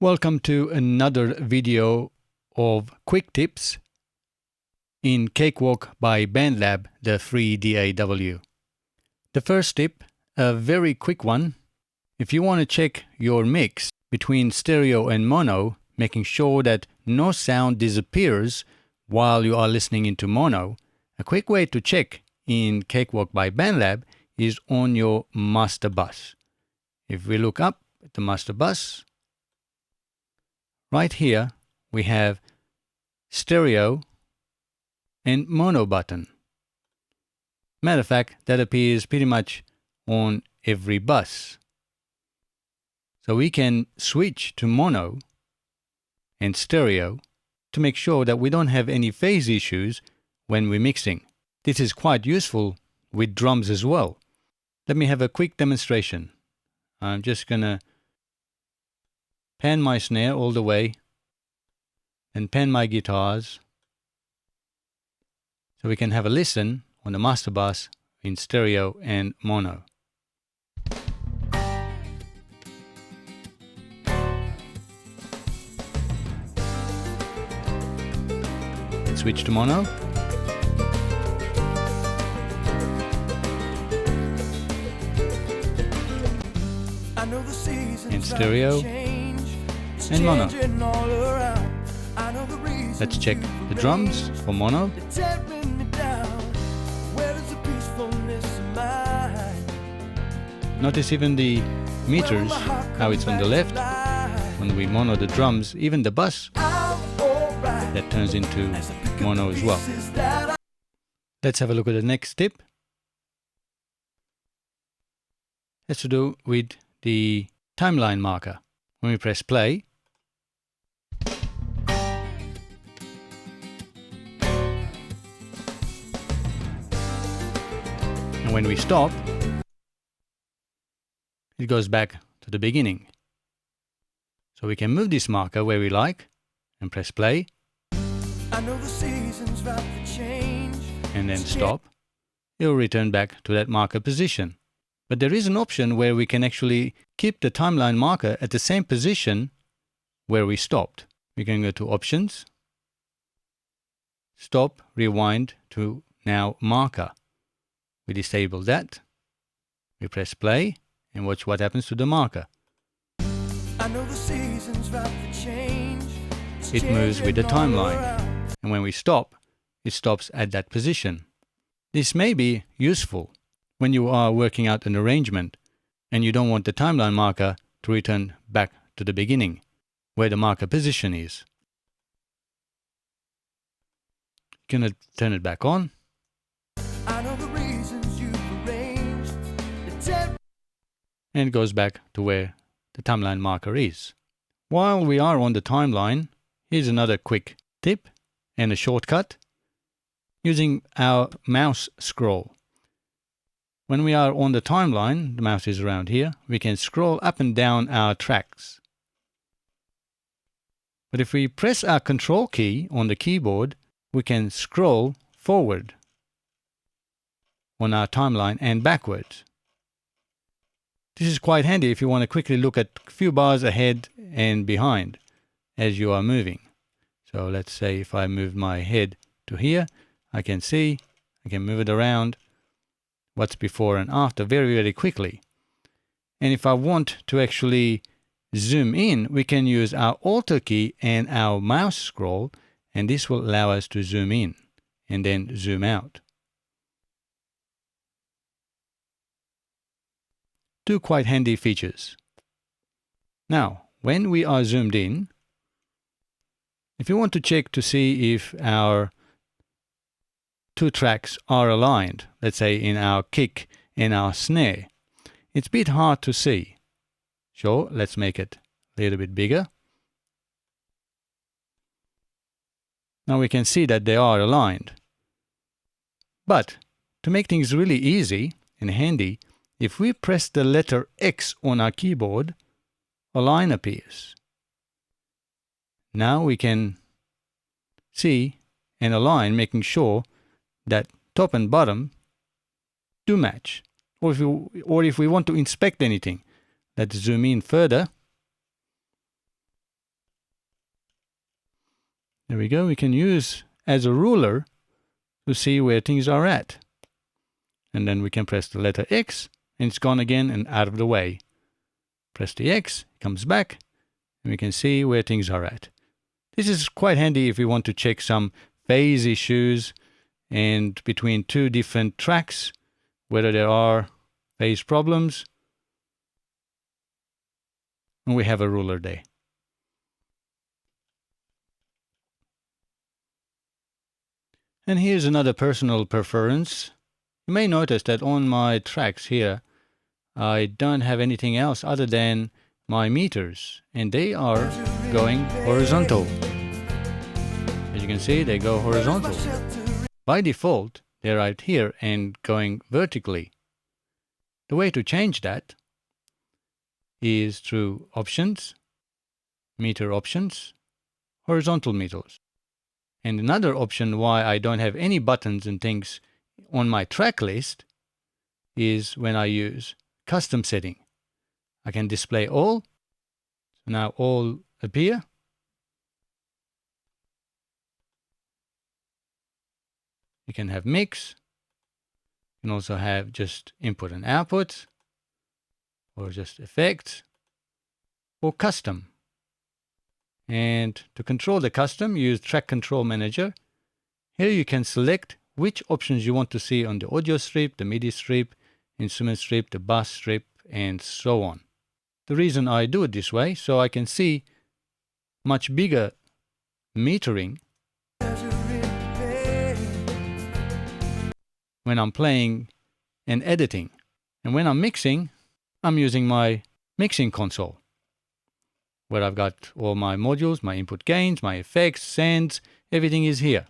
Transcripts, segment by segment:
Welcome to another video of quick tips in Cakewalk by BandLab, the free DAW. The first tip, a very quick one. If you want to check your mix between stereo and mono, making sure that no sound disappears while you are listening into mono, a quick way to check in Cakewalk by BandLab is on your master bus. If we look up at the master bus, right here we have stereo and mono button. Matter of fact, that appears pretty much on every bus. So we can switch to mono and stereo to make sure that we don't have any phase issues when we're mixing. This is quite useful with drums as well. Let me have a quick demonstration. I'm just gonna pan my snare all the way and pan my guitars so we can have a listen on the master bus in stereo and mono. Switch to mono. And stereo and mono. Let's check the drums for mono. Notice even the meters, how it's on the left. When we mono the drums, even the bass, that turns into mono as well. Let's have a look at the next tip. Has to do with the timeline marker. When we press play, and when we stop, it goes back to the beginning. So we can move this marker where we like and press play. And then stop. It will return back to that marker position. But there is an option where we can actually keep the timeline marker at the same position where we stopped. We can go to Options, Stop, Rewind to now Marker. We disable that. We press play and watch what happens to the marker. It moves with the timeline. And when we stop, it stops at that position. This may be useful when you are working out an arrangement and you don't want the timeline marker to return back to the beginning, where the marker position is. You're going to turn it back on. And it goes back to where the timeline marker is. While we are on the timeline, here's another quick tip and a shortcut using our mouse scroll. When we are on the timeline, the mouse is around here, we can scroll up and down our tracks. But if we press our control key on the keyboard, we can scroll forward on our timeline and backwards. This is quite handy if you want to quickly look at a few bars ahead and behind as you are moving. So let's say if I move my head to here, I can see, I can move it around, what's before and after very, very quickly. And if I want to actually zoom in, we can use our Alt key and our mouse scroll, and this will allow us to zoom in and then zoom out. Two quite handy features. Now, when we are zoomed in, if you want to check to see if our two tracks are aligned, let's say in our kick and our snare, it's a bit hard to see. Sure, let's make it a little bit bigger. Now we can see that they are aligned. But to make things really easy and handy, if we press the letter X on our keyboard, a line appears. Now we can see and align, making sure that top and bottom do match. Or if we want to inspect anything, let's zoom in further. There we go. We can use as a ruler to see where things are at. And then we can press the letter X and it's gone again and out of the way. Press the X, it comes back, and we can see where things are at. This is quite handy if we want to check some phase issues and between two different tracks, whether there are phase problems. And we have a ruler there. And here's another personal preference. You may notice that on my tracks here, I don't have anything else other than my meters, and they are going horizontal. As you can see, they go horizontal. By default, they're right here and going vertically. The way to change that is through options, meter options, horizontal meters. And another option why I don't have any buttons and things on my track list is when I use custom setting. I can display all. So now all appear. You can have mix. You can also have just input and output, or just effects, or custom. And to control the custom, use Track Control Manager. Here you can select which options you want to see on the audio strip, the MIDI strip, instrument strip, the bass strip, and so on. The reason I do it this way, so I can see much bigger metering when I'm playing and editing. And when I'm mixing, I'm using my mixing console, where I've got all my modules, my input gains, my effects, sends, everything is here.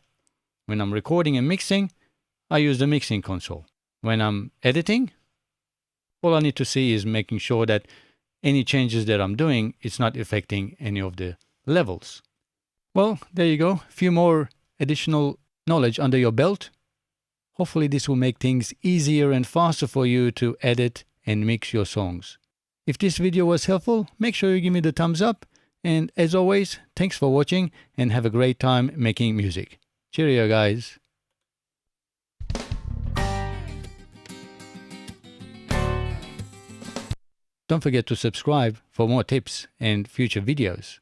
When I'm recording and mixing, I use the mixing console. When I'm editing, all I need to see is making sure that any changes that I'm doing, it's not affecting any of the levels. Well, there you go. A few more additional knowledge under your belt. Hopefully this will make things easier and faster for you to edit and mix your songs. If this video was helpful, make sure you give me the thumbs up. And as always, thanks for watching and have a great time making music. Cheerio, guys. Don't forget to subscribe for more tips and future videos.